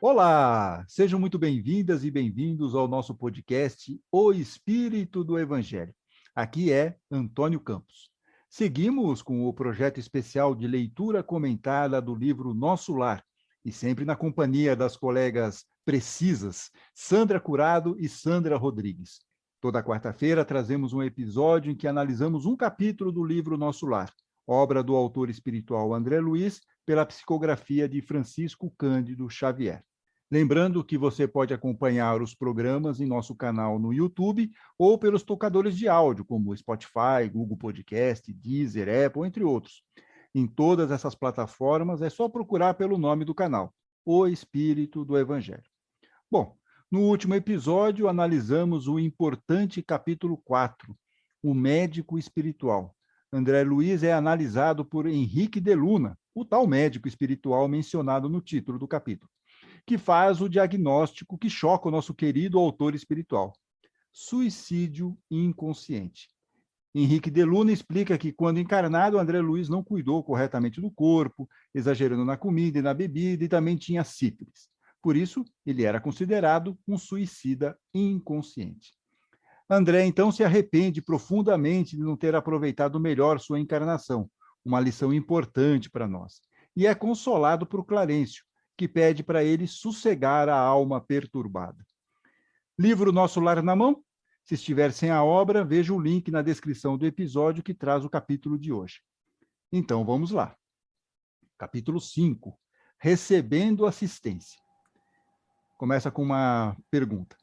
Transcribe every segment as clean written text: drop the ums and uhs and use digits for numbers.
Olá, sejam muito bem-vindas e bem-vindos ao nosso podcast O Espírito do Evangelho. Aqui é Antônio Campos. Seguimos com o projeto especial de leitura comentada do livro Nosso Lar, e sempre na companhia das colegas precisas, Sandra Curado e Sandra Rodrigues. Toda quarta-feira trazemos um episódio em que analisamos um capítulo do livro Nosso Lar, obra do autor espiritual André Luiz, pela psicografia de Francisco Cândido Xavier. Lembrando que você pode acompanhar os programas em nosso canal no YouTube ou pelos tocadores de áudio, como Spotify, Google Podcast, Deezer, Apple, entre outros. Em todas essas plataformas é só procurar pelo nome do canal, O Espírito do Evangelho. Bom, no último episódio analisamos o importante capítulo 4, O Médico Espiritual. André Luiz é analisado por Henrique de Luna, o tal médico espiritual mencionado no título do capítulo, que faz o diagnóstico que choca o nosso querido autor espiritual: suicídio inconsciente. Henrique de Luna explica que, quando encarnado, André Luiz não cuidou corretamente do corpo, exagerando na comida e na bebida, e também tinha sífilis. Por isso, ele era considerado um suicida inconsciente. André, então, se arrepende profundamente de não ter aproveitado melhor sua encarnação, uma lição importante para nós, e é consolado por Clarencio, que pede para ele sossegar a alma perturbada. Livro Nosso Lar na mão? Se estiver sem a obra, veja o link na descrição do episódio que traz o capítulo de hoje. Então, vamos lá. Capítulo 5. Recebendo assistência. Começa com uma pergunta.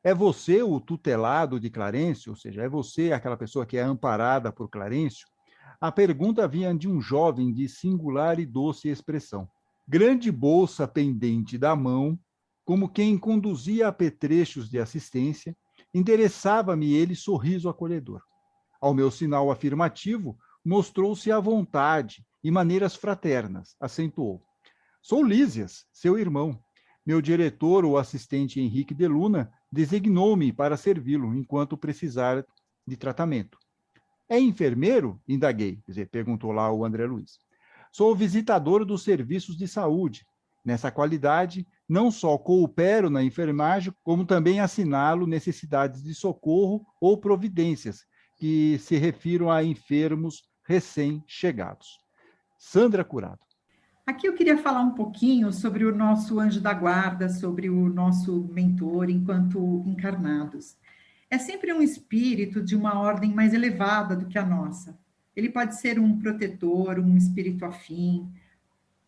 É você o tutelado de Clarencio? Ou seja, é você aquela pessoa que é amparada por Clarencio? A pergunta vinha de um jovem de singular e doce expressão. Grande bolsa pendente da mão, como quem conduzia apetrechos de assistência, endereçava-me ele sorriso acolhedor. Ao meu sinal afirmativo, mostrou-se à vontade e maneiras fraternas, acentuou. Sou Lísias, seu irmão. Meu diretor, o assistente Henrique de Luna, designou-me para servi-lo enquanto precisar de tratamento. É enfermeiro? Indaguei, quer dizer, perguntou lá o André Luiz. Sou visitador dos serviços de saúde. Nessa qualidade, não só coopero na enfermagem, como também assinalo necessidades de socorro ou providências que se refiram a enfermos recém-chegados. Sandra Curado. Aqui eu queria falar um pouquinho sobre o nosso anjo da guarda, sobre o nosso mentor enquanto encarnados. É sempre um espírito de uma ordem mais elevada do que a nossa. Ele pode ser um protetor, um espírito afim,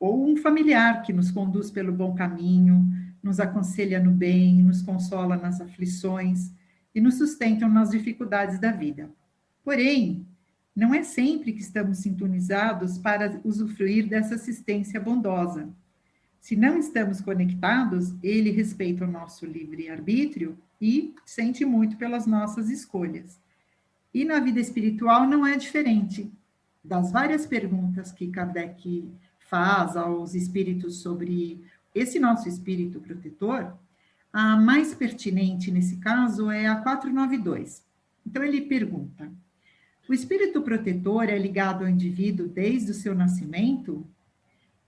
ou um familiar que nos conduz pelo bom caminho, nos aconselha no bem, nos consola nas aflições e nos sustenta nas dificuldades da vida. Porém, não é sempre que estamos sintonizados para usufruir dessa assistência bondosa. Se não estamos conectados, ele respeita o nosso livre-arbítrio e sente muito pelas nossas escolhas. E na vida espiritual não é diferente. Das várias perguntas que Kardec faz aos espíritos sobre esse nosso espírito protetor, a mais pertinente nesse caso é a 492. Então ele pergunta: o espírito protetor é ligado ao indivíduo desde o seu nascimento?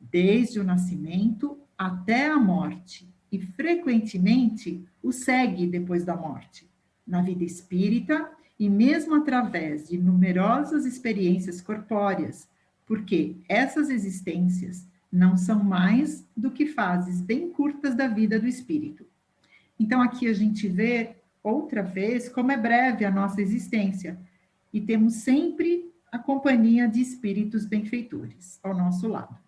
Desde o nascimento até a morte, e frequentemente o segue depois da morte. Na vida espírita, e mesmo através de numerosas experiências corpóreas, porque essas existências não são mais do que fases bem curtas da vida do espírito. Então, aqui a gente vê, outra vez, como é breve a nossa existência, e temos sempre a companhia de espíritos benfeitores ao nosso lado.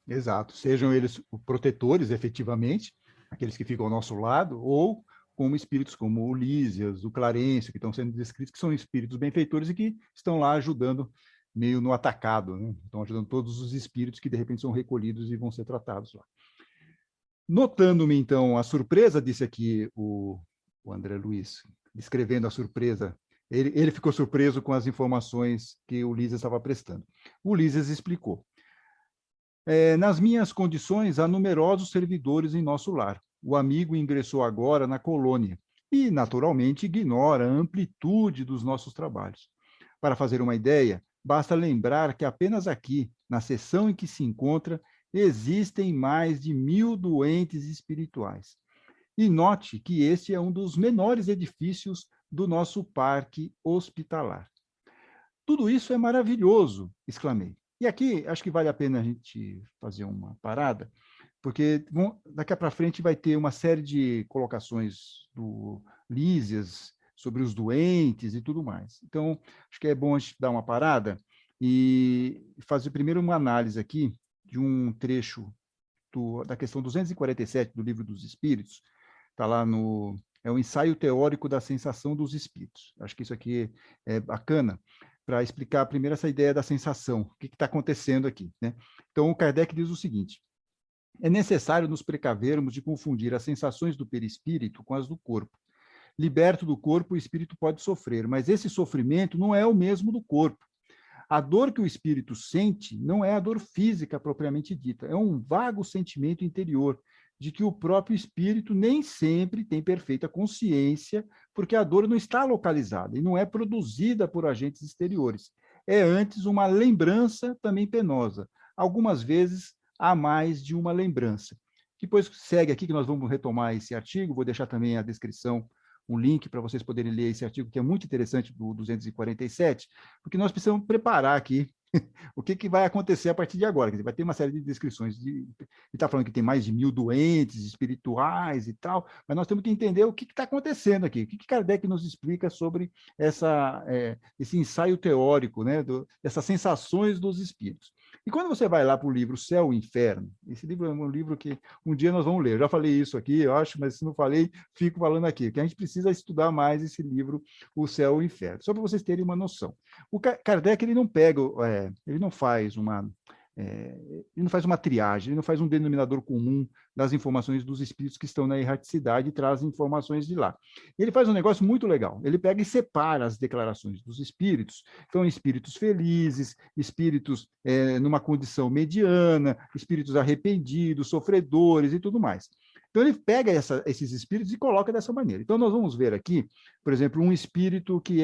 Exato. Sejam eles protetores, efetivamente, aqueles que ficam ao nosso lado, ou como espíritos como o Lísias, o Clarencio, que estão sendo descritos, que são espíritos benfeitores e que estão lá ajudando meio no atacado, né? Estão ajudando todos os espíritos que, de repente, são recolhidos e vão ser tratados lá. Notando-me, então, a surpresa, disse aqui o André Luiz, descrevendo a surpresa, ele ficou surpreso com as informações que o Lísias estava prestando. O Lísias explicou. Nas minhas condições, há numerosos servidores em nosso lar. O amigo ingressou agora na colônia e, naturalmente, ignora a amplitude dos nossos trabalhos. Para fazer uma ideia, basta lembrar que apenas aqui, na seção em que se encontra, existem mais de 1.000 doentes espirituais. E note que este é um dos menores edifícios do nosso parque hospitalar. Tudo isso é maravilhoso, exclamei. E aqui acho que vale a pena a gente fazer uma parada, porque daqui para frente vai ter uma série de colocações do Lísias sobre os doentes e tudo mais. Então, acho que é bom a gente dar uma parada e fazer primeiro uma análise aqui de um trecho da questão 247 do Livro dos Espíritos. Está lá no... É o ensaio teórico da sensação dos espíritos. Acho que isso aqui é bacana para explicar primeiro essa ideia da sensação, o que está acontecendo aqui, né? Então, o Kardec diz o seguinte: é necessário nos precavermos de confundir as sensações do perispírito com as do corpo. Liberto do corpo, o espírito pode sofrer, mas esse sofrimento não é o mesmo do corpo. A dor que o espírito sente não é a dor física propriamente dita, é um vago sentimento interior de que o próprio espírito nem sempre tem perfeita consciência, porque a dor não está localizada e não é produzida por agentes exteriores. É antes uma lembrança também penosa. Algumas vezes há mais de uma lembrança. Depois segue aqui que nós vamos retomar esse artigo, vou deixar também a descrição, um link para vocês poderem ler esse artigo, que é muito interessante, do 247, porque nós precisamos preparar aqui o que vai acontecer a partir de agora. Quer dizer, vai ter uma série de descrições. Ele está falando que tem mais de 1.000 doentes espirituais e tal, mas nós temos que entender o que está acontecendo aqui. O que Kardec nos explica sobre esse ensaio teórico, né, dessas sensações dos espíritos. E quando você vai lá para o livro Céu e Inferno, esse livro é um livro que um dia nós vamos ler. Eu já falei isso aqui, eu acho, mas se não falei, fico falando aqui, que a gente precisa estudar mais esse livro, O Céu e o Inferno, só para vocês terem uma noção. O Kardec ele não pega, ele não faz uma triagem, ele não faz um denominador comum das informações dos espíritos que estão na erraticidade e traz informações de lá. Ele faz um negócio muito legal, ele pega e separa as declarações dos espíritos, então espíritos felizes, espíritos numa condição mediana, espíritos arrependidos, sofredores e tudo mais. Então ele pega esses espíritos e coloca dessa maneira. Então nós vamos ver aqui, por exemplo, um espírito que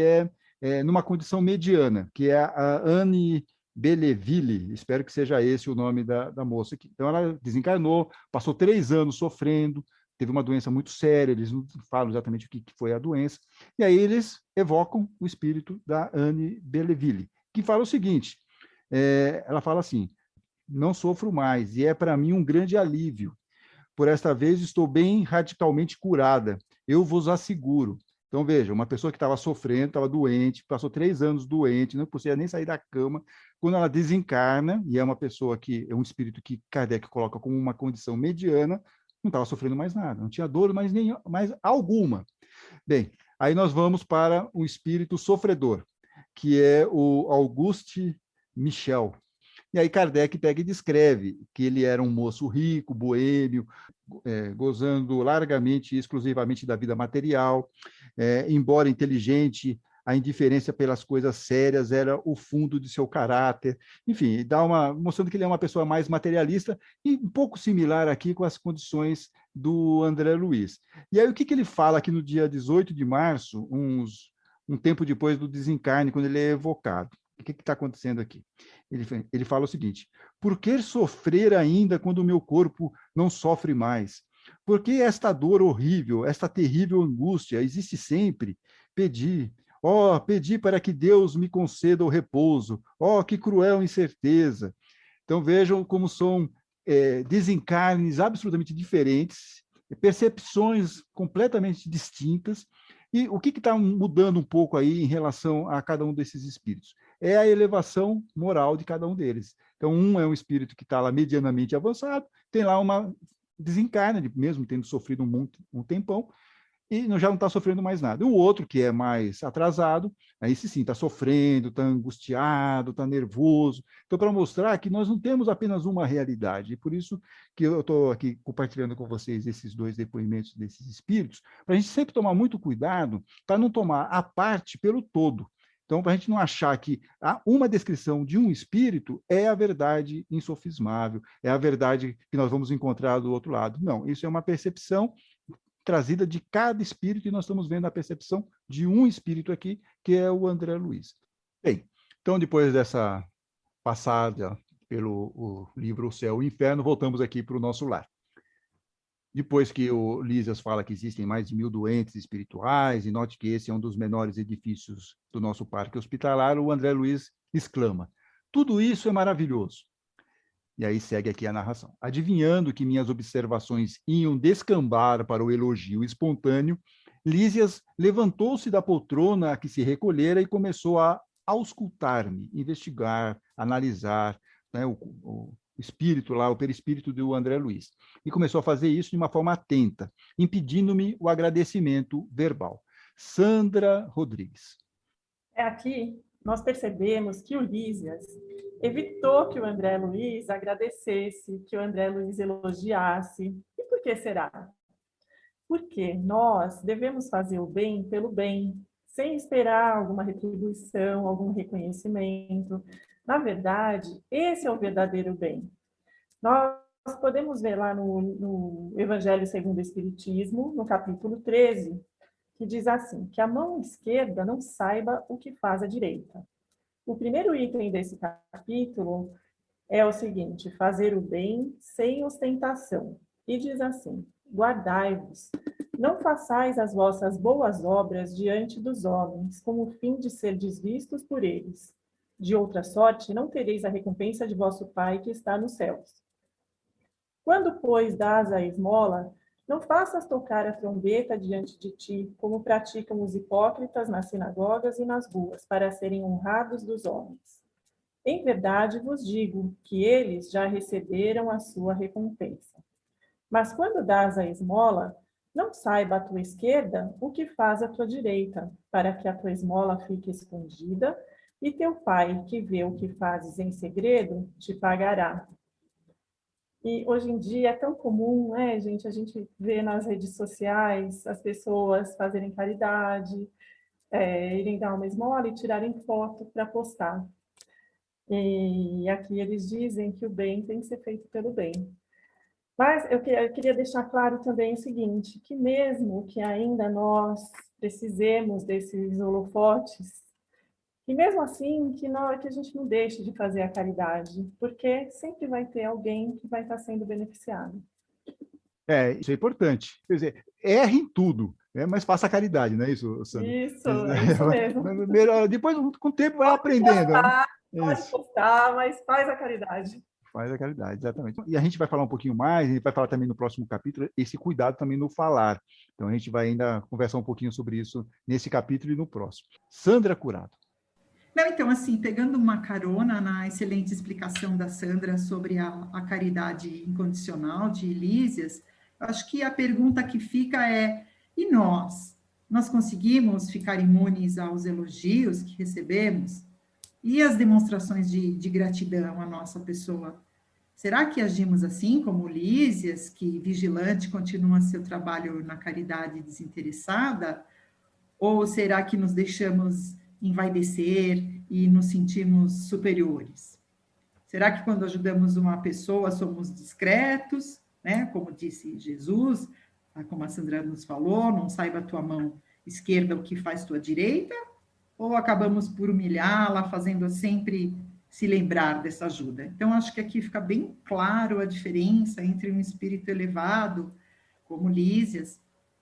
numa condição mediana, que é a Anne Belleville, espero que seja esse o nome da moça aqui. Então, ela desencarnou, passou 3 anos sofrendo, teve uma doença muito séria, eles não falam exatamente o que foi a doença, e aí eles evocam o espírito da Anne Belleville, que fala o seguinte, ela fala assim: não sofro mais, e é para mim um grande alívio. Por esta vez estou bem radicalmente curada, eu vos asseguro. Então, veja, uma pessoa que estava sofrendo, estava doente, passou 3 anos doente, não conseguia nem sair da cama. Quando ela desencarna, e é uma pessoa que é um espírito que Kardec coloca como uma condição mediana, não estava sofrendo mais nada, não tinha dor mais alguma. Bem, aí nós vamos para o espírito sofredor, que é o Auguste Michel. E aí Kardec pega e descreve que ele era um moço rico, boêmio, gozando largamente e exclusivamente da vida material, embora inteligente, a indiferença pelas coisas sérias era o fundo de seu caráter. Enfim, mostrando que ele é uma pessoa mais materialista e um pouco similar aqui com as condições do André Luiz. E aí o que ele fala aqui no dia 18 de março, um tempo depois do desencarne, quando ele é evocado? O que está acontecendo aqui? Ele fala o seguinte: por que sofrer ainda quando o meu corpo não sofre mais? Por que esta dor horrível, esta terrível angústia existe sempre? Pedi, pedi para que Deus me conceda o repouso. Que cruel incerteza. Então vejam como são desencarnes absolutamente diferentes, percepções completamente distintas. E o que está mudando um pouco aí em relação a cada um desses espíritos? É a elevação moral de cada um deles. Então, um é um espírito que está lá medianamente avançado, tem lá uma desencarna, mesmo tendo sofrido um tempão, e já não está sofrendo mais nada. O outro, que é mais atrasado, aí sim, está sofrendo, está angustiado, está nervoso. Então, para mostrar que nós não temos apenas uma realidade, e por isso que eu estou aqui compartilhando com vocês esses 2 depoimentos desses espíritos, para a gente sempre tomar muito cuidado para não tomar a parte pelo todo. Então, para a gente não achar que uma descrição de um espírito é a verdade insofismável, é a verdade que nós vamos encontrar do outro lado. Não, isso é uma percepção trazida de cada espírito, e nós estamos vendo a percepção de um espírito aqui, que é o André Luiz. Bem, então, depois dessa passada pelo o livro O Céu e o Inferno, voltamos aqui para o nosso lar. Depois que o Lísias fala que existem mais de 1.000 doentes espirituais, e note que esse é um dos menores edifícios do nosso parque hospitalar, o André Luiz exclama: tudo isso é maravilhoso. E aí segue aqui a narração. Adivinhando que minhas observações iam descambar para o elogio espontâneo, Lísias levantou-se da poltrona a que se recolhera e começou a auscultar-me, investigar, analisar, né, o espírito lá, o perispírito do André Luiz. E começou a fazer isso de uma forma atenta, impedindo-me o agradecimento verbal. Sandra Rodrigues. Aqui nós percebemos que o Lísias evitou que o André Luiz agradecesse, que o André Luiz elogiasse. E por que será? Porque nós devemos fazer o bem pelo bem, sem esperar alguma retribuição, algum reconhecimento. Na verdade, esse é o verdadeiro bem. Nós podemos ver lá no Evangelho segundo o Espiritismo, no capítulo 13, que diz assim, que a mão esquerda não saiba o que faz a direita. O primeiro item desse capítulo é o seguinte: fazer o bem sem ostentação. E diz assim: guardai-vos, não façais as vossas boas obras diante dos homens, com o fim de ser desvistos por eles. De outra sorte, não tereis a recompensa de vosso Pai que está nos céus. Quando, pois, dás a esmola, não faças tocar a trombeta diante de ti, como praticam os hipócritas nas sinagogas e nas ruas, para serem honrados dos homens. Em verdade vos digo que eles já receberam a sua recompensa. Mas quando dás a esmola, não saiba a tua esquerda o que faz a tua direita, para que a tua esmola fique escondida, e teu Pai, que vê o que fazes em segredo, te pagará. E hoje em dia é tão comum, né, gente, a gente vê nas redes sociais as pessoas fazerem caridade, irem dar uma esmola e tirarem foto para postar. E aqui eles dizem que o bem tem que ser feito pelo bem. Mas eu queria deixar claro também o seguinte, que mesmo que ainda nós precisemos desses holofotes, e mesmo assim, que a gente não deixe de fazer a caridade, porque sempre vai ter alguém que vai estar sendo beneficiado. Isso é importante. Quer dizer, erre em tudo, né? Mas faça caridade, não é isso, Sandra? Isso, é isso mesmo. Depois, com o tempo, vai aprendendo. Pode postar, mas faz a caridade. Faz a caridade, exatamente. E a gente vai falar um pouquinho mais, a gente vai falar também no próximo capítulo, esse cuidado também no falar. Então, a gente vai ainda conversar um pouquinho sobre isso nesse capítulo e no próximo. Sandra Curado. Não, então, assim, pegando uma carona na excelente explicação da Sandra sobre a caridade incondicional de Lísias, acho que a pergunta que fica é: e nós? Nós conseguimos ficar imunes aos elogios que recebemos? E as demonstrações de gratidão à nossa pessoa? Será que agimos assim, como Lísias, que vigilante continua seu trabalho na caridade desinteressada? Ou será que nos deixamos envaidecer e nos sentimos superiores? Será que quando ajudamos uma pessoa somos discretos, né? Como disse Jesus, como a Sandra nos falou, não saiba a tua mão esquerda o que faz tua direita? Ou acabamos por humilhá-la, fazendo sempre se lembrar dessa ajuda? Então, acho que aqui fica bem claro a diferença entre um espírito elevado, como Lísias,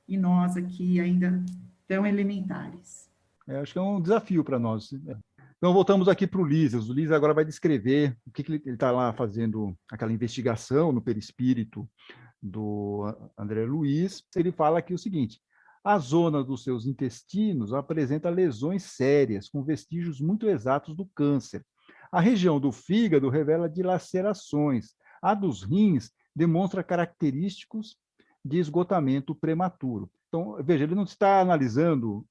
e nós aqui ainda tão elementares. Acho que é um desafio para nós. Então, voltamos aqui para o Lísias. O Lísias agora vai descrever o que ele está lá fazendo, aquela investigação no perispírito do André Luiz. Ele fala aqui o seguinte: a zona dos seus intestinos apresenta lesões sérias, com vestígios muito exatos do câncer. A região do fígado revela dilacerações. A dos rins demonstra característicos de esgotamento prematuro. Então, veja, ele não está analisando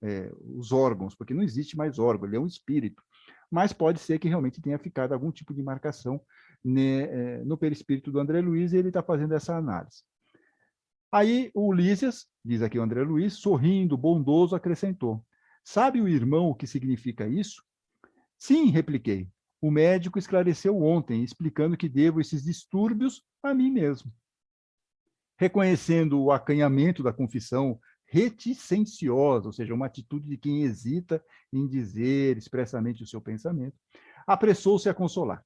os órgãos, porque não existe mais órgão, ele é um espírito. Mas pode ser que realmente tenha ficado algum tipo de marcação, né, no perispírito do André Luiz, e ele está fazendo essa análise. Aí o Lísias, diz aqui o André Luiz, sorrindo, bondoso, acrescentou: sabe o irmão o que significa isso? Sim, repliquei. O médico esclareceu ontem, explicando que devo esses distúrbios a mim mesmo. Reconhecendo o acanhamento da confissão reticenciosa, ou seja, uma atitude de quem hesita em dizer expressamente o seu pensamento, apressou-se a consolar.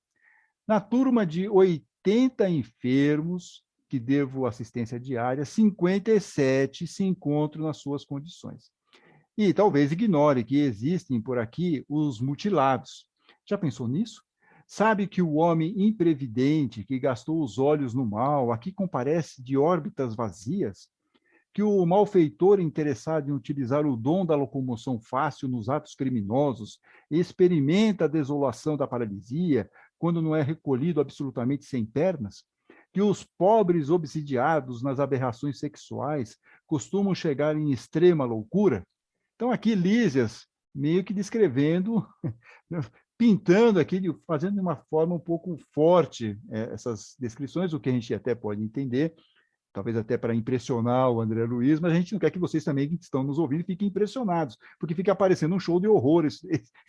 Na turma de 80 enfermos que devo assistência diária, 57 se encontram nas suas condições. E talvez ignore que existem por aqui os mutilados. Já pensou nisso? Sabe que o homem imprevidente que gastou os olhos no mal aqui comparece de órbitas vazias? Que o malfeitor interessado em utilizar o dom da locomoção fácil nos atos criminosos experimenta a desolação da paralisia quando não é recolhido absolutamente sem pernas? Que os pobres obsidiados nas aberrações sexuais costumam chegar em extrema loucura? Então, aqui, Lísias, meio que descrevendo, pintando aqui, fazendo de uma forma um pouco forte essas descrições, o que a gente até pode entender, talvez até para impressionar o André Luiz, mas a gente não quer que vocês também que estão nos ouvindo fiquem impressionados, porque fica aparecendo um show de horror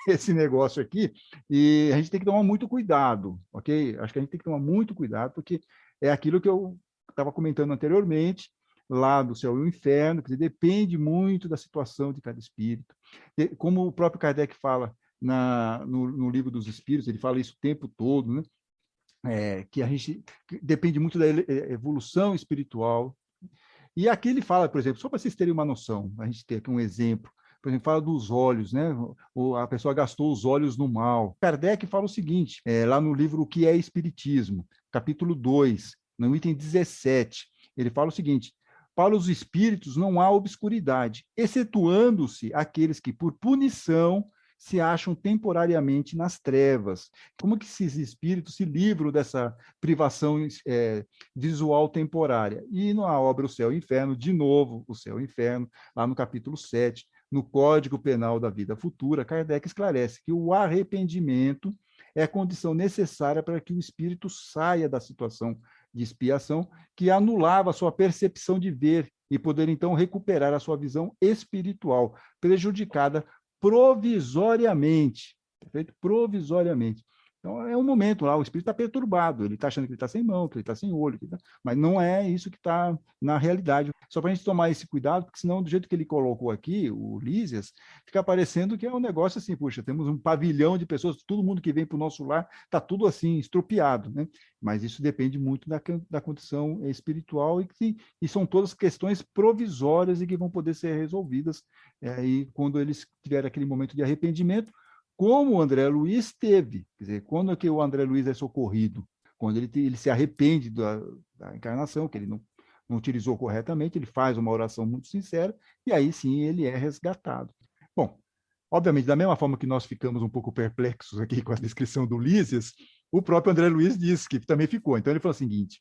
esse negócio aqui, e a gente tem que tomar muito cuidado, ok? Acho que a gente tem que tomar muito cuidado, porque é aquilo que eu estava comentando anteriormente, lá do céu e o inferno, que depende muito da situação de cada espírito. Como o próprio Kardec fala no livro dos Espíritos, ele fala isso o tempo todo, né? Que a gente depende muito da evolução espiritual. E aqui ele fala, por exemplo, só para vocês terem uma noção, a gente ter aqui um exemplo, por exemplo, fala dos olhos, né? A pessoa gastou os olhos no mal. Kardec fala o seguinte, lá no livro O que é Espiritismo, capítulo 2, no item 17, ele fala o seguinte: para os espíritos não há obscuridade, excetuando-se aqueles que, por punição, se acham temporariamente nas trevas. Como que esses espíritos se livram dessa privação visual temporária? E na obra O Céu e o Inferno, de novo, O Céu e o Inferno, lá no capítulo 7, no Código Penal da Vida Futura, Kardec esclarece que o arrependimento é a condição necessária para que o espírito saia da situação de expiação que anulava a sua percepção de ver e poder, então, recuperar a sua visão espiritual, prejudicada provisoriamente, perfeito? Provisoriamente. Então, é um momento lá, o espírito está perturbado, ele está achando que ele está sem mão, que ele está sem olho, mas não é isso que está na realidade. Só para a gente tomar esse cuidado, porque senão, do jeito que ele colocou aqui, o Lísias, fica parecendo que é um negócio assim, puxa, temos um pavilhão de pessoas, todo mundo que vem para o nosso lar está tudo assim, estropiado, né? Mas isso depende muito da condição espiritual e são todas questões provisórias e que vão poder ser resolvidas e quando eles tiverem aquele momento de arrependimento, como o André Luiz teve. Quer dizer, quando é que o André Luiz é socorrido? Quando ele se arrepende da encarnação, que ele não utilizou corretamente, ele faz uma oração muito sincera, e aí sim ele é resgatado. Bom, obviamente, da mesma forma que nós ficamos um pouco perplexos aqui com a descrição do Lísias, o próprio André Luiz disse que também ficou. Então ele falou o seguinte,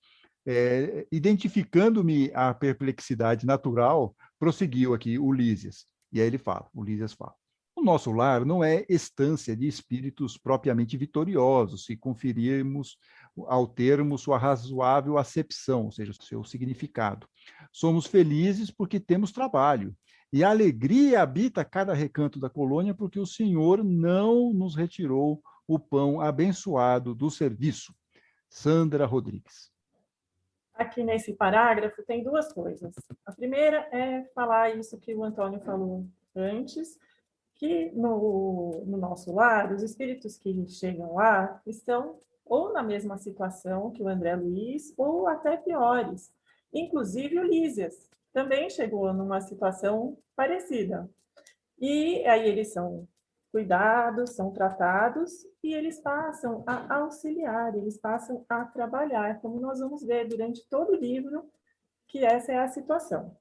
identificando-me a perplexidade natural, prosseguiu aqui o Lísias. E aí o Lísias fala: o nosso lar não é estância de espíritos propriamente vitoriosos, se conferirmos ao termo sua razoável acepção, ou seja, seu significado. Somos felizes porque temos trabalho, e a alegria habita cada recanto da colônia porque o Senhor não nos retirou o pão abençoado do serviço. Sandra Rodrigues. Aqui nesse parágrafo tem duas coisas. A primeira é falar isso que o Antônio falou antes, que no nosso lar, os espíritos que chegam lá estão ou na mesma situação que o André Luiz, ou até piores. Inclusive o Lísias também chegou numa situação parecida. E aí eles são cuidados, são tratados, e eles passam a auxiliar, eles passam a trabalhar, como nós vamos ver durante todo o livro, que essa é a situação.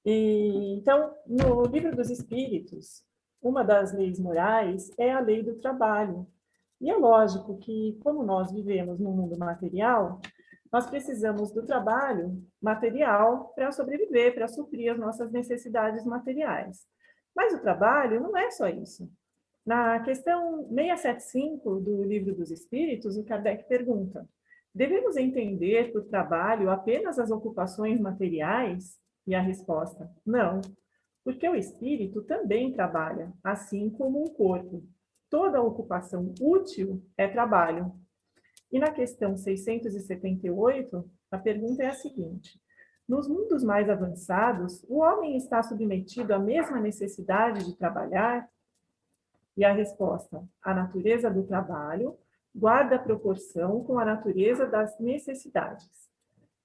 Então, no Livro dos Espíritos, uma das leis morais é a lei do trabalho. E é lógico que, como nós vivemos no mundo material, nós precisamos do trabalho material para sobreviver, para suprir as nossas necessidades materiais. Mas o trabalho não é só isso. Na questão 675 do Livro dos Espíritos, o Kardec pergunta: devemos entender por trabalho apenas as ocupações materiais? E a resposta: não, porque o espírito também trabalha, assim como o corpo. Toda ocupação útil é trabalho. E na questão 678, a pergunta é a seguinte: nos mundos mais avançados, o homem está submetido à mesma necessidade de trabalhar? E a resposta: a natureza do trabalho guarda a proporção com a natureza das necessidades.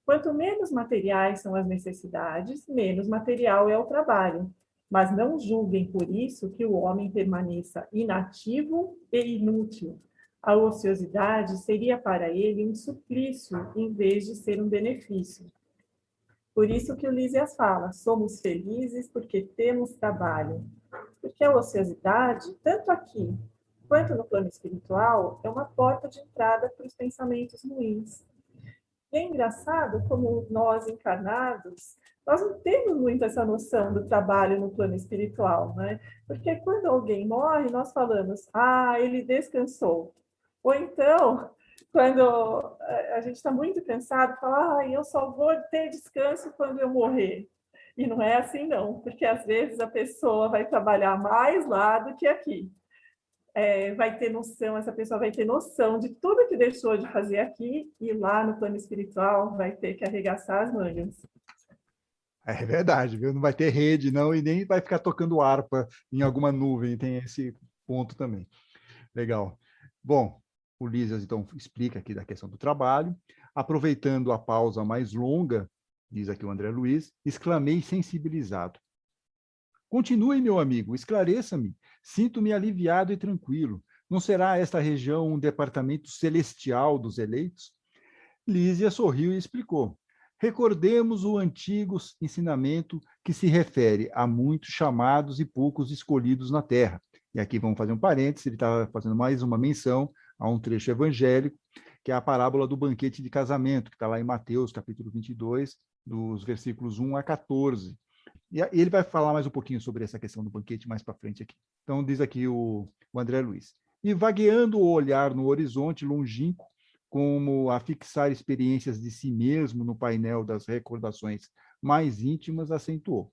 Quanto menos materiais são as necessidades, menos material é o trabalho. Mas não julguem por isso que o homem permaneça inativo e inútil. A ociosidade seria para ele um suplício em vez de ser um benefício. Por isso que o Lísias fala, somos felizes porque temos trabalho. Porque a ociosidade, tanto aqui quanto no plano espiritual, é uma porta de entrada para os pensamentos ruins. E é engraçado como nós encarnados, nós não temos muito essa noção do trabalho no plano espiritual, né? Porque quando alguém morre, nós falamos, ele descansou. Ou então, quando a gente está muito cansado, fala, eu só vou ter descanso quando eu morrer. E não é assim, não, porque às vezes a pessoa vai trabalhar mais lá do que aqui. Essa pessoa vai ter noção de tudo que deixou de fazer aqui e lá no plano espiritual vai ter que arregaçar as mangas. É verdade, viu? Não vai ter rede, não, e nem vai ficar tocando harpa em alguma nuvem, tem esse ponto também. Legal. Bom, o Lísias, então, explica aqui da questão do trabalho. Aproveitando a pausa mais longa, diz aqui o André Luiz, exclamei sensibilizado. Continue, meu amigo, esclareça-me. Sinto-me aliviado e tranquilo. Não será esta região um departamento celestial dos eleitos? Lísia sorriu e explicou. Recordemos o antigo ensinamento que se refere a muitos chamados e poucos escolhidos na terra. E aqui vamos fazer um parênteses, ele está fazendo mais uma menção a um trecho evangélico, que é a parábola do banquete de casamento, que está lá em Mateus, capítulo 22, dos versículos 1 a 14. E ele vai falar mais um pouquinho sobre essa questão do banquete mais para frente aqui. Então, diz aqui o André Luiz. E vagueando o olhar no horizonte longínquo, como a fixar experiências de si mesmo no painel das recordações mais íntimas, acentuou.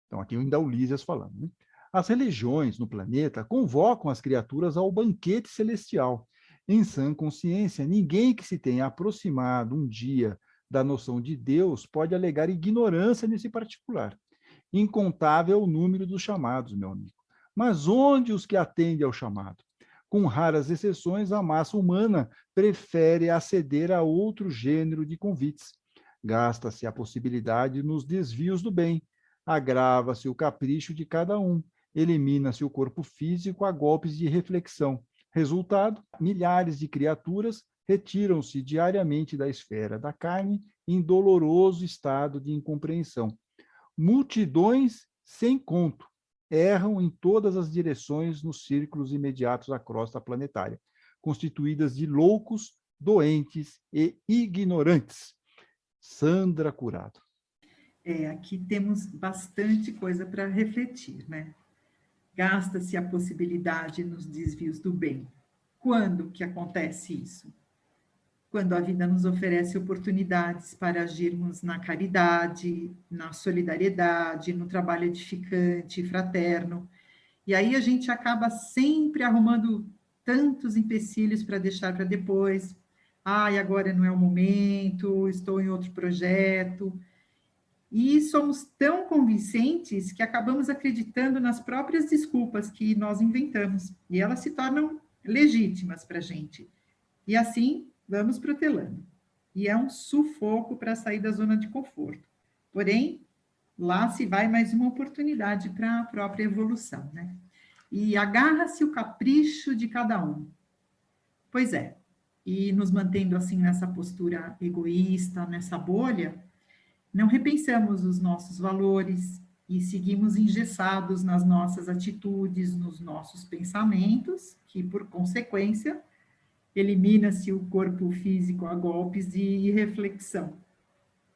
Então, aqui ainda o Lísias falando. Né? As religiões no planeta convocam as criaturas ao banquete celestial. Em sã consciência, ninguém que se tenha aproximado um dia da noção de Deus pode alegar ignorância nesse particular. Incontável o número dos chamados, meu amigo. Mas onde os que atendem ao chamado? Com raras exceções, a massa humana prefere aceder a outro gênero de convites. Gasta-se a possibilidade nos desvios do bem, agrava-se o capricho de cada um, elimina-se o corpo físico a golpes de reflexão. Resultado, milhares de criaturas retiram-se diariamente da esfera da carne em doloroso estado de incompreensão. Multidões sem conto erram em todas as direções nos círculos imediatos à crosta planetária, constituídas de loucos, doentes e ignorantes. Sandra Curado. Aqui temos bastante coisa para refletir, né? Gasta-se a possibilidade nos desvios do bem. Quando que acontece isso? Quando a vida nos oferece oportunidades para agirmos na caridade, na solidariedade, no trabalho edificante, fraterno. E aí a gente acaba sempre arrumando tantos empecilhos para deixar para depois. Agora não é o momento, estou em outro projeto. E somos tão convincentes que acabamos acreditando nas próprias desculpas que nós inventamos. E elas se tornam legítimas para a gente. E assim, vamos protelando. E é um sufoco para sair da zona de conforto. Porém, lá se vai mais uma oportunidade para a própria evolução, né? E agarra-se o capricho de cada um. Pois é. E nos mantendo assim nessa postura egoísta, nessa bolha, não repensamos os nossos valores e seguimos engessados nas nossas atitudes, nos nossos pensamentos, que, por consequência, elimina-se o corpo físico a golpes de reflexão.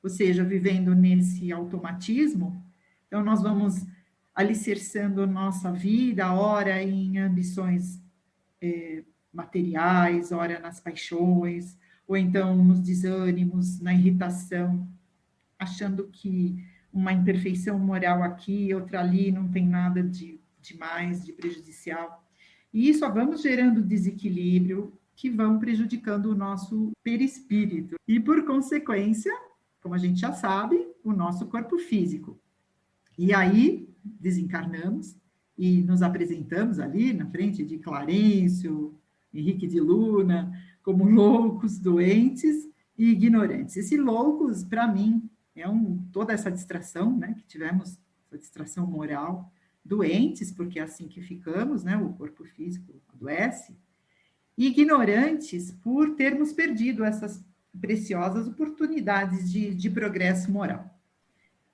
Ou seja, vivendo nesse automatismo, então nós vamos alicerçando nossa vida, ora em ambições materiais, ora nas paixões, ou então nos desânimos, na irritação, achando que uma imperfeição moral aqui, outra ali, não tem nada de mais, de prejudicial. E só vamos gerando desequilíbrio que vão prejudicando o nosso perispírito. E, por consequência, como a gente já sabe, o nosso corpo físico. E aí, desencarnamos e nos apresentamos ali na frente de Clarencio, Henrique de Luna, como loucos, doentes e ignorantes. Esse loucos, para mim, é toda essa distração, né, que tivemos, essa distração moral, doentes, porque é assim que ficamos, né, o corpo físico adoece, e ignorantes por termos perdido essas preciosas oportunidades de progresso moral.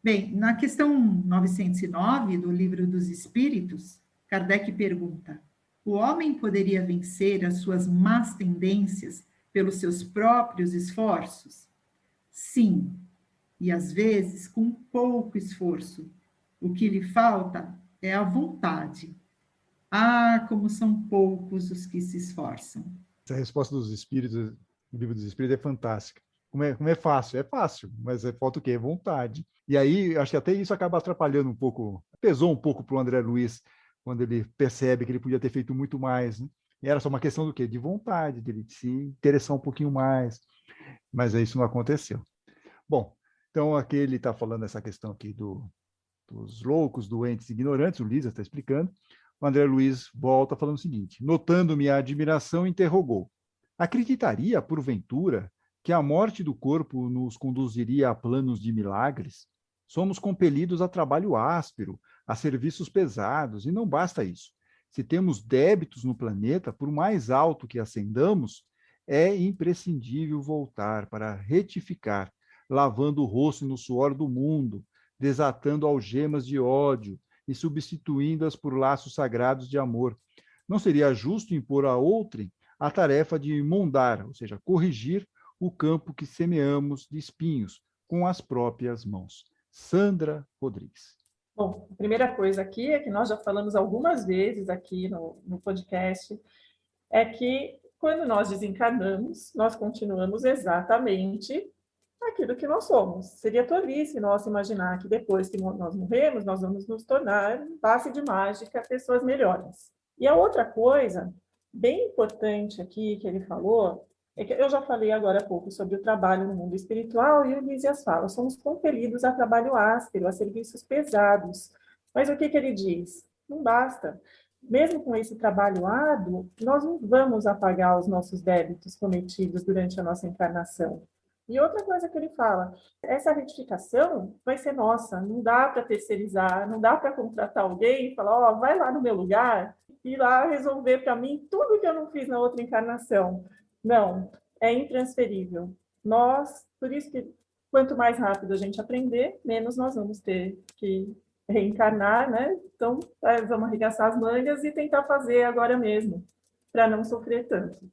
Bem, na questão 909 do Livro dos Espíritos, Kardec pergunta: o homem poderia vencer as suas más tendências pelos seus próprios esforços? Sim, e às vezes com pouco esforço. O que lhe falta é a vontade. Ah, como são poucos os que se esforçam. Essa resposta dos espíritos, do Livro dos Espíritos, é fantástica. Como é fácil? É fácil, mas falta o quê? Vontade. E aí, acho que até isso acaba atrapalhando um pouco, pesou um pouco para o André Luiz, quando ele percebe que ele podia ter feito muito mais, né? E era só uma questão do quê? De vontade, de ele se interessar um pouquinho mais. Mas isso não aconteceu. Bom, então aqui ele está falando essa questão aqui dos loucos, doentes, ignorantes, o Lisa está explicando. O André Luiz volta falando o seguinte: notando minha admiração, interrogou: acreditaria, porventura, que a morte do corpo nos conduziria a planos de milagres? Somos compelidos a trabalho áspero, a serviços pesados, e não basta isso. Se temos débitos no planeta, por mais alto que ascendamos, é imprescindível voltar para retificar, lavando o rosto no suor do mundo, desatando algemas de ódio e substituindo-as por laços sagrados de amor. Não seria justo impor a outrem a tarefa de mondar, ou seja, corrigir o campo que semeamos de espinhos com as próprias mãos. Sandra Rodrigues. Bom, a primeira coisa aqui é que nós já falamos algumas vezes aqui no podcast, é que quando nós desencarnamos, nós continuamos exatamente aquilo que nós somos. Seria tolice nós imaginar que depois que nós morremos, nós vamos nos tornar, um passe de mágica, pessoas melhores. E a outra coisa, bem importante aqui, que ele falou, é que eu já falei agora há pouco sobre o trabalho no mundo espiritual, e o Lísias fala: somos compelidos a trabalho áspero, a serviços pesados. Mas o que ele diz? Não basta. Mesmo com esse trabalho árduo, nós não vamos apagar os nossos débitos cometidos durante a nossa encarnação. E outra coisa que ele fala: essa retificação vai ser nossa, não dá para terceirizar, não dá para contratar alguém e falar: ó, vai lá no meu lugar e ir lá resolver para mim tudo que eu não fiz na outra encarnação. Não, é intransferível. Por isso que quanto mais rápido a gente aprender, menos nós vamos ter que reencarnar, né? Então, vamos arregaçar as mangas e tentar fazer agora mesmo, para não sofrer tanto.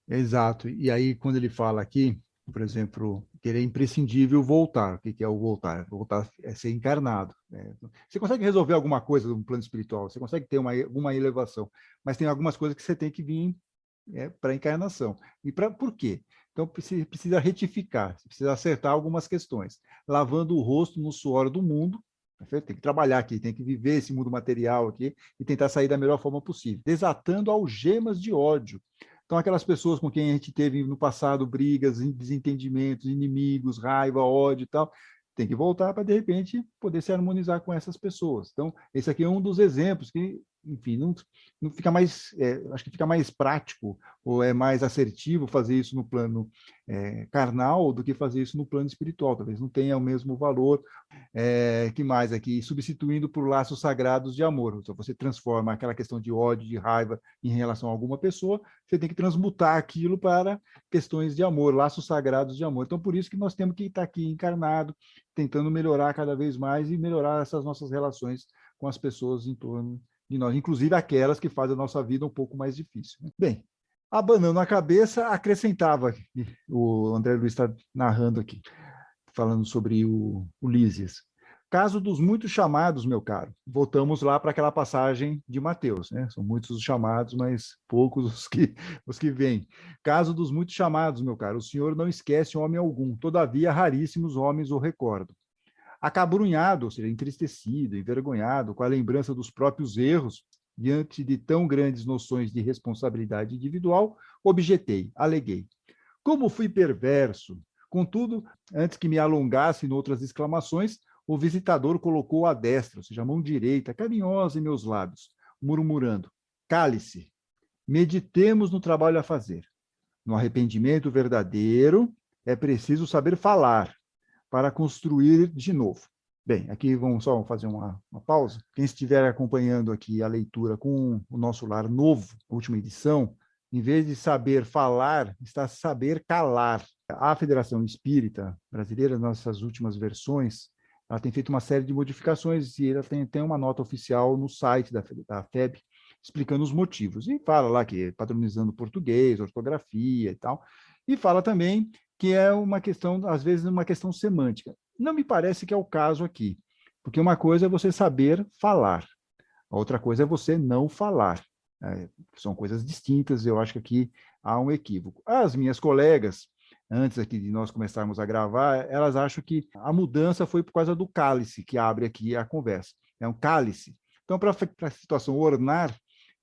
Exato. E aí, quando ele fala aqui, por exemplo, que ele é imprescindível voltar. O que é o voltar? Voltar é ser encarnado. Né? Você consegue resolver alguma coisa no plano espiritual, você consegue ter alguma elevação, mas tem algumas coisas que você tem que vir para a encarnação. E por quê? Então, precisa retificar, precisa acertar algumas questões, lavando o rosto no suor do mundo. Tem que trabalhar aqui, tem que viver esse mundo material aqui e tentar sair da melhor forma possível, desatando algemas de ódio. Então, aquelas pessoas com quem a gente teve no passado brigas, desentendimentos, inimigos, raiva, ódio e tal, tem que voltar para, de repente, poder se harmonizar com essas pessoas. Então, esse aqui é um dos exemplos que, enfim, não fica mais, acho que fica mais prático ou é mais assertivo fazer isso no plano carnal do que fazer isso no plano espiritual. Talvez não tenha o mesmo valor. Que mais aqui? Substituindo por laços sagrados de amor. Então, você transforma aquela questão de ódio, de raiva em relação a alguma pessoa, você tem que transmutar aquilo para questões de amor, laços sagrados de amor. Então, por isso que nós temos que estar aqui encarnado, tentando melhorar cada vez mais e melhorar essas nossas relações com as pessoas em torno de nós, inclusive aquelas que fazem a nossa vida um pouco mais difícil. Bem, abanando a cabeça, acrescentava, o André Luiz está narrando aqui, falando sobre o Lísias. Caso dos muitos chamados, meu caro. Voltamos lá para aquela passagem de Mateus, né? São muitos os chamados, mas poucos os que vêm. Caso dos muitos chamados, meu caro, o Senhor não esquece homem algum, todavia raríssimos homens o recordam. Acabrunhado, ou seja, entristecido, envergonhado, com a lembrança dos próprios erros, diante de tão grandes noções de responsabilidade individual, objetei, aleguei. Como fui perverso! Contudo, antes que me alongasse em outras exclamações, o visitador colocou a destra, ou seja, a mão direita, carinhosa em meus lábios, murmurando: cale-se. Meditemos no trabalho a fazer. No arrependimento verdadeiro, é preciso saber falar para construir de novo. Bem, aqui vamos só fazer uma pausa. Quem estiver acompanhando aqui a leitura com o Nosso Lar Novo, última edição, em vez de saber falar, está saber calar. A Federação Espírita Brasileira, nessas últimas versões, ela tem feito uma série de modificações e ela tem uma nota oficial no site da FEB explicando os motivos. E fala lá que é padronizando português, ortografia e tal. E fala também que é uma questão, às vezes, uma questão semântica. Não me parece que é o caso aqui, porque uma coisa é você saber falar, a outra coisa é você não falar. São coisas distintas, eu acho que aqui há um equívoco. As minhas colegas, antes aqui de nós começarmos a gravar, elas acham que a mudança foi por causa do cálice, que abre aqui a conversa. É um cálice. Então, para a situação ornar,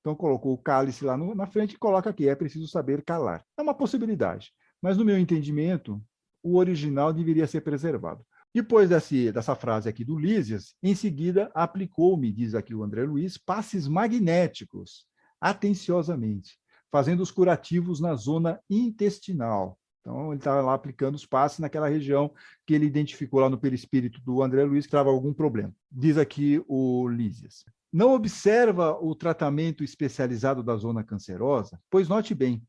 então colocou o cálice lá na frente e coloca aqui, é preciso saber calar. É uma possibilidade, mas no meu entendimento, o original deveria ser preservado. Depois dessa frase aqui do Lísias, em seguida aplicou-me, diz aqui o André Luiz, passes magnéticos, atenciosamente, fazendo os curativos na zona intestinal. Então, ele estava lá aplicando os passes naquela região que ele identificou lá no perispírito do André Luiz, que estava algum problema. Diz aqui o Lísias. Não observa o tratamento especializado da zona cancerosa? Pois note bem,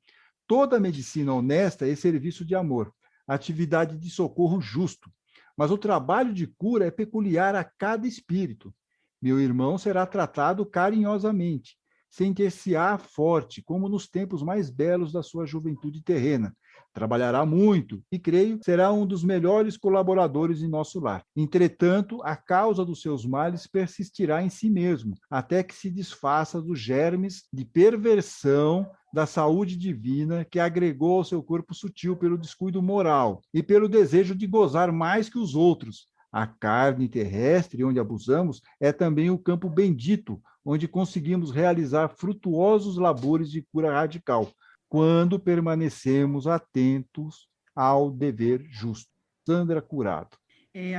toda medicina honesta é serviço de amor, atividade de socorro justo. Mas o trabalho de cura é peculiar a cada espírito. Meu irmão será tratado carinhosamente, sentir-se-á forte, como nos tempos mais belos da sua juventude terrena. Trabalhará muito e, creio, será um dos melhores colaboradores em nosso lar. Entretanto, a causa dos seus males persistirá em si mesmo, até que se desfaça dos germes de perversão da saúde divina que agregou ao seu corpo sutil pelo descuido moral e pelo desejo de gozar mais que os outros. A carne terrestre, onde abusamos, é também o campo bendito, onde conseguimos realizar frutuosos labores de cura radical, quando permanecemos atentos ao dever justo. Sandra Curado.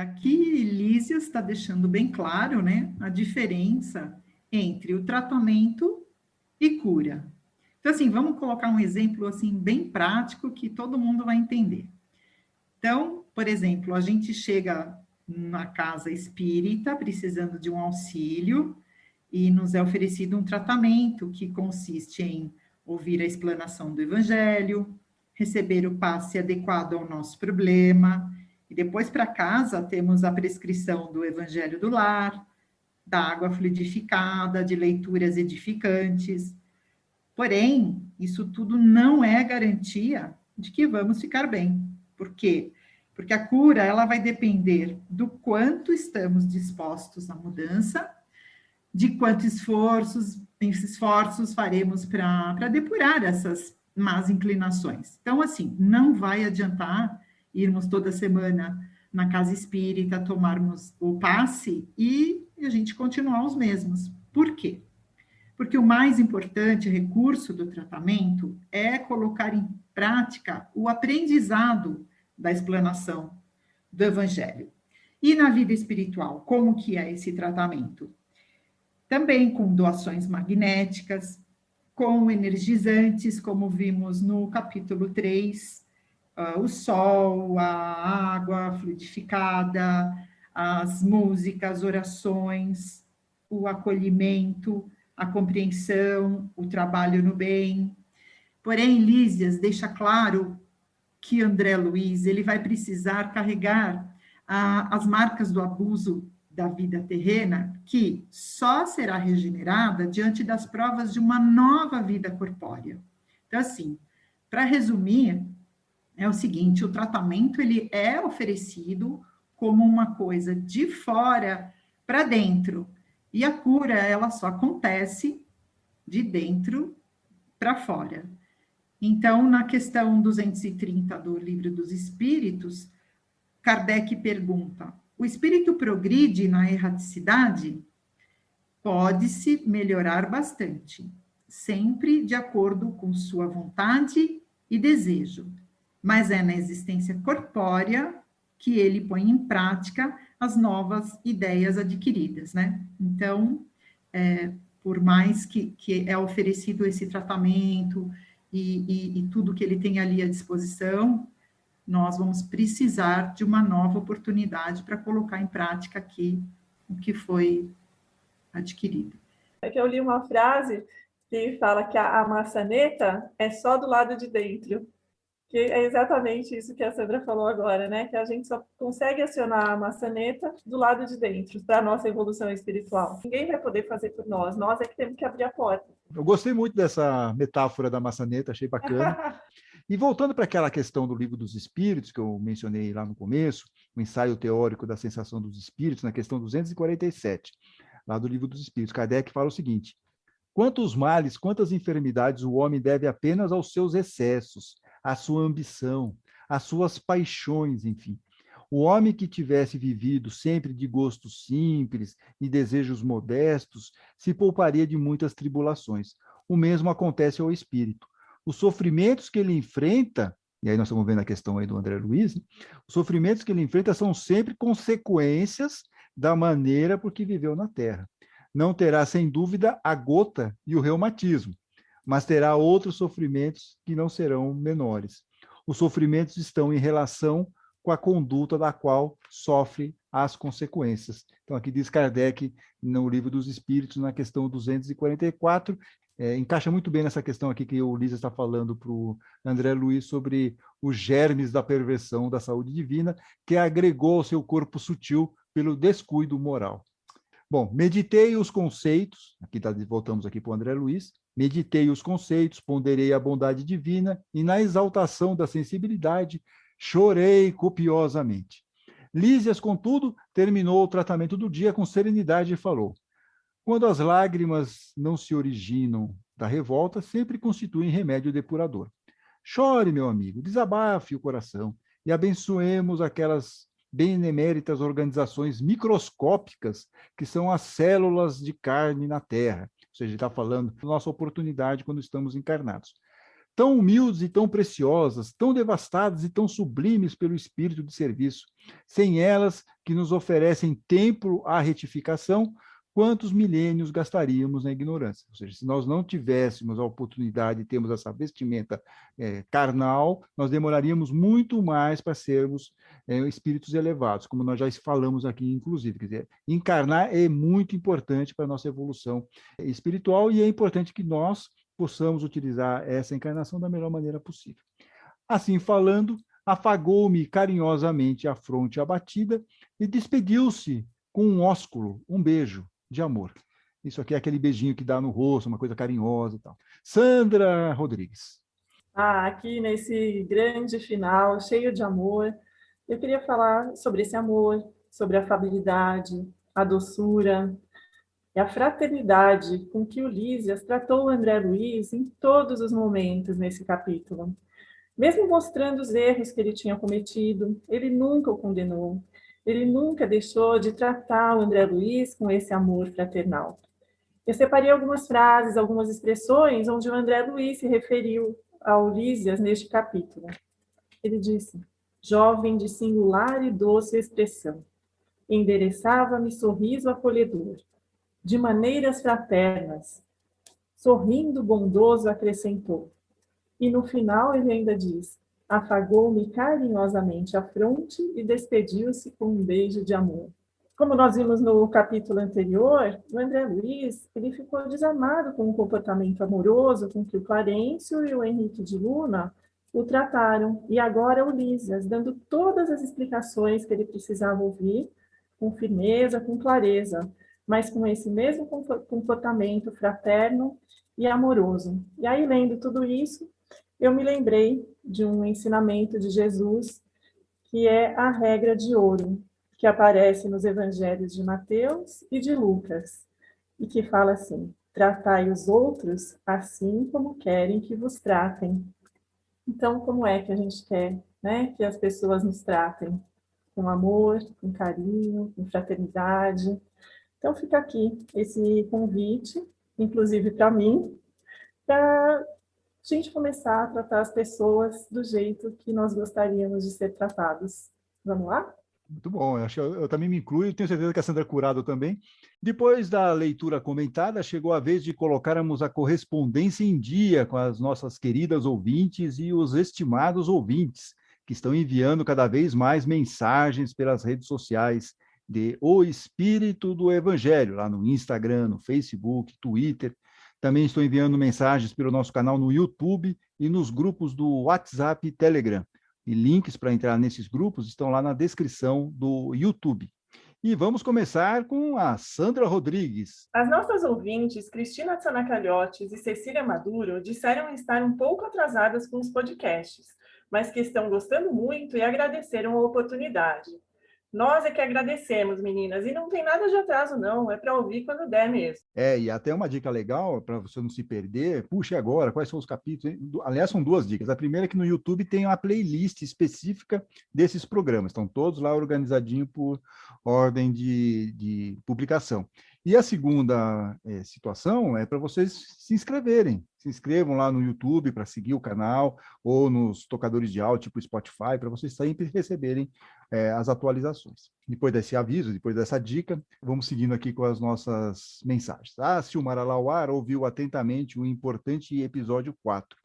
Aqui, Lísias está deixando bem claro, né, a diferença entre o tratamento e cura. Então, assim, vamos colocar um exemplo, assim, bem prático que todo mundo vai entender. Então, por exemplo, a gente chega na casa espírita precisando de um auxílio e nos é oferecido um tratamento que consiste em ouvir a explanação do evangelho, receber o passe adequado ao nosso problema, e depois para casa temos a prescrição do evangelho do lar, da água fluidificada, de leituras edificantes. Porém, isso tudo não é garantia de que vamos ficar bem. Por quê? Porque a cura, ela vai depender do quanto estamos dispostos à mudança, de quantos esforços faremos para depurar essas más inclinações. Então, assim, não vai adiantar irmos toda semana na casa espírita, tomarmos o passe e a gente continuar os mesmos. Por quê? Porque o mais importante recurso do tratamento é colocar em prática o aprendizado da explanação do Evangelho. E na vida espiritual, como que é esse tratamento? Também com doações magnéticas, com energizantes, como vimos no capítulo 3, o sol, a água fluidificada, as músicas, orações, o acolhimento, a compreensão, o trabalho no bem. Porém, Lísias deixa claro que André Luiz ele vai precisar carregar as marcas do abuso da vida terrena, que só será regenerada diante das provas de uma nova vida corpórea. Então, assim, para resumir, é o seguinte, o tratamento ele é oferecido como uma coisa de fora para dentro, e a cura, ela só acontece de dentro para fora. Então, na questão 230 do Livro dos Espíritos, Kardec pergunta: o espírito progride na erraticidade? Pode-se melhorar bastante, sempre de acordo com sua vontade e desejo, mas é na existência corpórea que ele põe em prática as novas ideias adquiridas, né? Então, por mais que é oferecido esse tratamento e tudo que ele tem ali à disposição, nós vamos precisar de uma nova oportunidade para colocar em prática aqui o que foi adquirido. É que eu li uma frase que fala que a maçaneta é só do lado de dentro. Que é exatamente isso que a Sandra falou agora, né? Que a gente só consegue acionar a maçaneta do lado de dentro, para a nossa evolução espiritual. Ninguém vai poder fazer por nós, nós é que temos que abrir a porta. Eu gostei muito dessa metáfora da maçaneta, achei bacana. E voltando para aquela questão do Livro dos Espíritos, que eu mencionei lá no começo, o ensaio teórico da sensação dos espíritos, na questão 247, lá do Livro dos Espíritos, Kardec fala o seguinte: quantos males, quantas enfermidades o homem deve apenas aos seus excessos, à sua ambição, às suas paixões, enfim. O homem que tivesse vivido sempre de gostos simples e desejos modestos se pouparia de muitas tribulações. O mesmo acontece ao espírito. Os sofrimentos que ele enfrenta, e aí nós estamos vendo a questão aí do André Luiz, né? Os sofrimentos que ele enfrenta são sempre consequências da maneira por que viveu na Terra. Não terá, sem dúvida, a gota e o reumatismo, mas terá outros sofrimentos que não serão menores. Os sofrimentos estão em relação com a conduta da qual sofre as consequências. Então, aqui diz Kardec, no Livro dos Espíritos, na questão 244, encaixa muito bem nessa questão aqui que o Lísia está falando para o André Luiz sobre os germes da perversão da saúde divina, que agregou ao seu corpo sutil pelo descuido moral. Bom, meditei os conceitos, voltamos aqui para o André Luiz, meditei os conceitos, ponderei a bondade divina e na exaltação da sensibilidade chorei copiosamente. Lísias, contudo, terminou o tratamento do dia com serenidade e falou: quando as lágrimas não se originam da revolta, sempre constituem remédio depurador. Chore, meu amigo, desabafe o coração e abençoemos aquelas beneméritas organizações microscópicas que são as células de carne na Terra. Ou seja, ele está falando da nossa oportunidade quando estamos encarnados. Tão humildes e tão preciosas, tão devastadas e tão sublimes pelo espírito de serviço, sem elas que nos oferecem tempo à retificação, quantos milênios gastaríamos na ignorância? Ou seja, se nós não tivéssemos a oportunidade de termos essa vestimenta carnal, nós demoraríamos muito mais para sermos espíritos elevados, como nós já falamos aqui, inclusive. Quer dizer, encarnar é muito importante para a nossa evolução espiritual e é importante que nós possamos utilizar essa encarnação da melhor maneira possível. Assim falando, afagou-me carinhosamente a fronte abatida e despediu-se com um ósculo, um beijo de amor. Isso aqui é aquele beijinho que dá no rosto, uma coisa carinhosa e tal. Sandra Rodrigues. Aqui nesse grande final, cheio de amor, eu queria falar sobre esse amor, sobre a afabilidade, a doçura e a fraternidade com que o Lísias tratou o André Luiz em todos os momentos nesse capítulo. Mesmo mostrando os erros que ele tinha cometido, ele nunca o condenou. Ele nunca deixou de tratar o André Luiz com esse amor fraternal. Eu separei algumas frases, algumas expressões onde o André Luiz se referiu ao Lísias neste capítulo. Ele disse: jovem de singular e doce expressão, endereçava-me sorriso acolhedor, de maneiras fraternas, sorrindo bondoso acrescentou. E no final ele ainda diz: afagou-me carinhosamente a fronte e despediu-se com um beijo de amor. Como nós vimos no capítulo anterior, o André Luiz ele ficou desamado com o comportamento amoroso com que o Clarencio e o Henrique de Luna o trataram. E agora o Lísias, dando todas as explicações que ele precisava ouvir, com firmeza, com clareza, mas com esse mesmo comportamento fraterno e amoroso. E aí, lendo tudo isso, eu me lembrei de um ensinamento de Jesus, que é a regra de ouro, que aparece nos evangelhos de Mateus e de Lucas, e que fala assim: tratai os outros assim como querem que vos tratem. Então, como é que a gente quer, né, que as pessoas nos tratem? Com amor, com carinho, com fraternidade. Então, fica aqui esse convite, inclusive para mim, para a gente começar a tratar as pessoas do jeito que nós gostaríamos de ser tratados. Vamos lá? Muito bom, eu também me incluo, tenho certeza que a Sandra Curado também. Depois da leitura comentada, chegou a vez de colocarmos a correspondência em dia com as nossas queridas ouvintes e os estimados ouvintes, que estão enviando cada vez mais mensagens pelas redes sociais de O Espírito do Evangelho, lá no Instagram, no Facebook, Twitter. Também estou enviando mensagens pelo nosso canal no YouTube e nos grupos do WhatsApp e Telegram. E links para entrar nesses grupos estão lá na descrição do YouTube. E vamos começar com a Sandra Rodrigues. As nossas ouvintes, Cristina Tsanacalhotes e Cecília Maduro, disseram estar um pouco atrasadas com os podcasts, mas que estão gostando muito e agradeceram a oportunidade. Nós é que agradecemos, meninas, e não tem nada de atraso, não, é para ouvir quando der mesmo. E até uma dica legal, para você não se perder, puxe agora, quais são os capítulos? Aliás, são duas dicas. A primeira é que no YouTube tem uma playlist específica desses programas, estão todos lá organizadinhos por ordem de publicação. E a segunda situação é para vocês se inscreverem. Se inscrevam lá no YouTube para seguir o canal, ou nos tocadores de áudio, tipo Spotify, para vocês sempre receberem as atualizações. Depois desse aviso, depois dessa dica, vamos seguindo aqui com as nossas mensagens. A Silmara Lauar ouviu atentamente o importante episódio 4,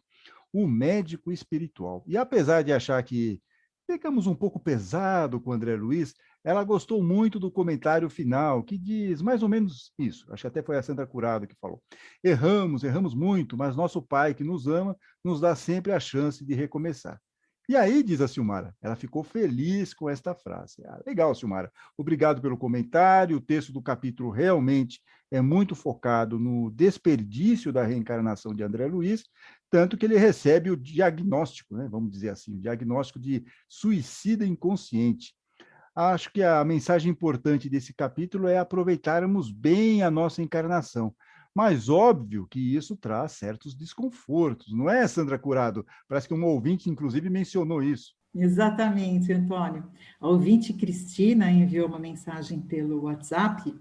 o médico espiritual. E apesar de achar que pegamos um pouco pesado com o André Luiz, ela gostou muito do comentário final, que diz mais ou menos isso. Acho que até foi a Sandra Curado que falou. Erramos muito, mas nosso Pai, que nos ama, nos dá sempre a chance de recomeçar. E aí, diz a Silmara, ela ficou feliz com esta frase. Legal, Silmara. Obrigado pelo comentário. O texto do capítulo realmente é muito focado no desperdício da reencarnação de André Luiz, tanto que ele recebe o diagnóstico, né, vamos dizer assim, o diagnóstico de suicida inconsciente. Acho que a mensagem importante desse capítulo é aproveitarmos bem a nossa encarnação. Mas óbvio que isso traz certos desconfortos, não é, Sandra Curado? Parece que um ouvinte, inclusive, mencionou isso. Exatamente, Antônio. A ouvinte Cristina enviou uma mensagem pelo WhatsApp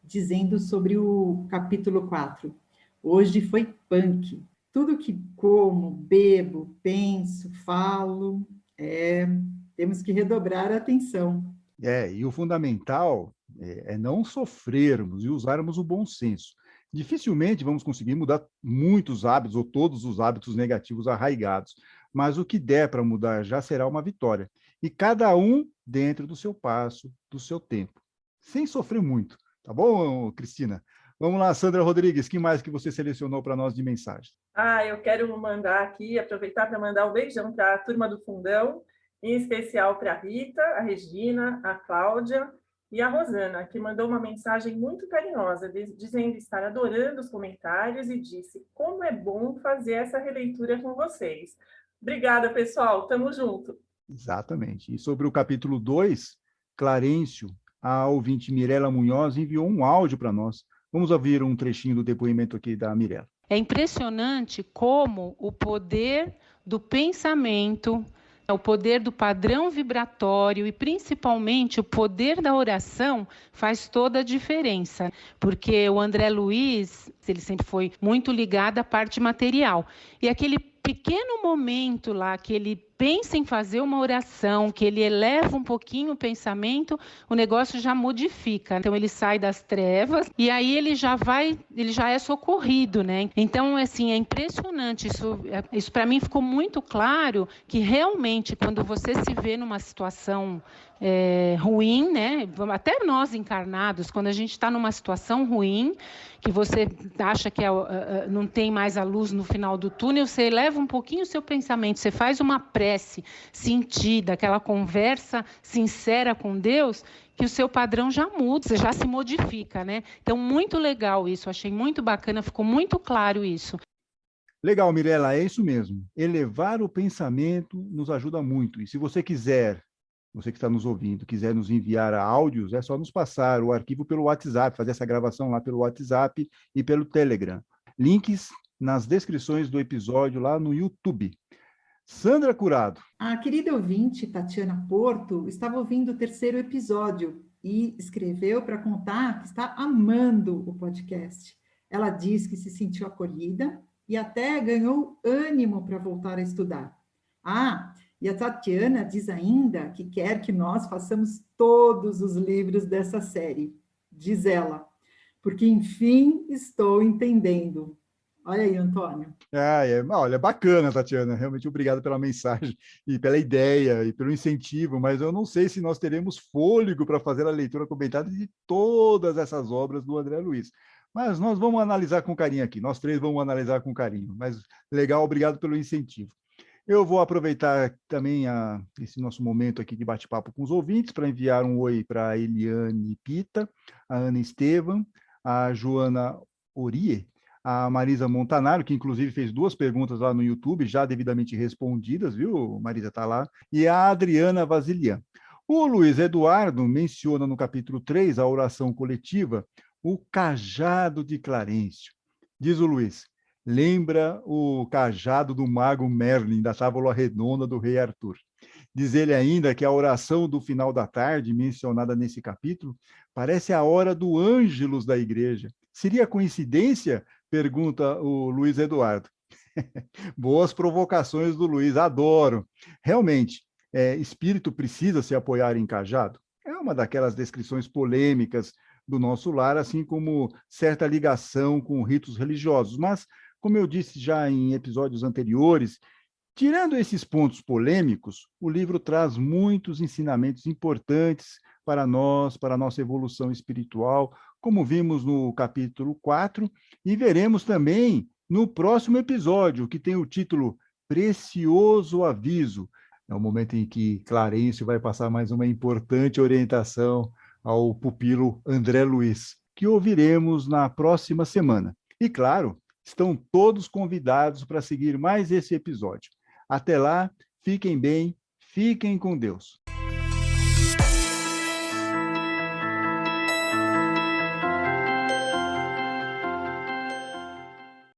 dizendo sobre o capítulo 4. Hoje foi punk. Tudo que como, bebo, penso, falo, temos que redobrar a atenção. E o fundamental é não sofrermos e usarmos o bom senso. Dificilmente vamos conseguir mudar muitos hábitos ou todos os hábitos negativos arraigados, mas o que der para mudar já será uma vitória. E cada um dentro do seu passo, do seu tempo, sem sofrer muito. Tá bom, Cristina? Vamos lá, Sandra Rodrigues, que mais que você selecionou para nós de mensagem? Eu quero mandar aqui, aproveitar para mandar um beijão para a turma do Fundão, em especial para a Rita, a Regina, a Cláudia e a Rosana, que mandou uma mensagem muito carinhosa, dizendo estar adorando os comentários e disse como é bom fazer essa releitura com vocês. Obrigada, pessoal. Tamo junto. Exatamente. E sobre o capítulo 2, Clarencio, a ouvinte Mirela Munhoz enviou um áudio para nós. Vamos ouvir um trechinho do depoimento aqui da Mirela. É impressionante como o poder do pensamento, o poder do padrão vibratório e, principalmente, o poder da oração faz toda a diferença. Porque o André Luiz, ele sempre foi muito ligado à parte material. E aquele pequeno momento lá que ele pensa em fazer uma oração, que ele eleva um pouquinho o pensamento, o negócio já modifica. Então ele sai das trevas e aí ele já é socorrido, né? Então, assim, é impressionante isso para mim ficou muito claro que realmente quando você se vê numa situação ruim, né? Até nós encarnados, quando a gente está numa situação ruim, que você acha que não tem mais a luz no final do túnel, você eleva um pouquinho o seu pensamento, você faz uma prece sentida, aquela conversa sincera com Deus, que o seu padrão já muda, você já se modifica, né? Então, muito legal isso, achei muito bacana, ficou muito claro isso. Legal, Mirela, é isso mesmo. Elevar o pensamento nos ajuda muito. E se você quiser, você que está nos ouvindo, quiser nos enviar áudios, é só nos passar o arquivo pelo WhatsApp, fazer essa gravação lá pelo WhatsApp e pelo Telegram. Links nas descrições do episódio lá no YouTube. Sandra Curado. A querida ouvinte, Tatiana Porto, estava ouvindo o 3º episódio e escreveu para contar que está amando o podcast. Ela diz que se sentiu acolhida e até ganhou ânimo para voltar a estudar. E a Tatiana diz ainda que quer que nós façamos todos os livros dessa série. Diz ela, porque enfim estou entendendo. Olha aí, Antônio. Olha, bacana, Tatiana. Realmente obrigado pela mensagem e pela ideia e pelo incentivo, mas eu não sei se nós teremos fôlego para fazer a leitura comentada de todas essas obras do André Luiz. Mas nós vamos analisar com carinho aqui. Nós três vamos analisar com carinho. Mas legal, obrigado pelo incentivo. Eu vou aproveitar também esse nosso momento aqui de bate-papo com os ouvintes para enviar um oi para a Eliane Pita, a Ana Estevam, a Joana Orie, a Marisa Montanaro, que inclusive fez 2 perguntas lá no YouTube, já devidamente respondidas, viu, Marisa, está lá, e a Adriana Vasilian. O Luiz Eduardo menciona no capítulo 3, a oração coletiva, o cajado de Clarencio. Diz o Luiz, lembra o cajado do mago Merlin, da tábua redonda do rei Arthur. Diz ele ainda que a oração do final da tarde, mencionada nesse capítulo, parece a hora do Ângelus da igreja. Seria coincidência? Pergunta o Luiz Eduardo. Boas provocações do Luiz, adoro. Realmente, espírito precisa se apoiar em cajado? É uma daquelas descrições polêmicas do nosso lar, assim como certa ligação com ritos religiosos. Mas, como eu disse já em episódios anteriores, tirando esses pontos polêmicos, o livro traz muitos ensinamentos importantes para nós, para a nossa evolução espiritual, como vimos no capítulo 4, e veremos também no próximo episódio, que tem o título Precioso Aviso. É o momento em que Clarencio vai passar mais uma importante orientação ao pupilo André Luiz, que ouviremos na próxima semana. E, claro, estão todos convidados para seguir mais esse episódio. Até lá, fiquem bem, fiquem com Deus.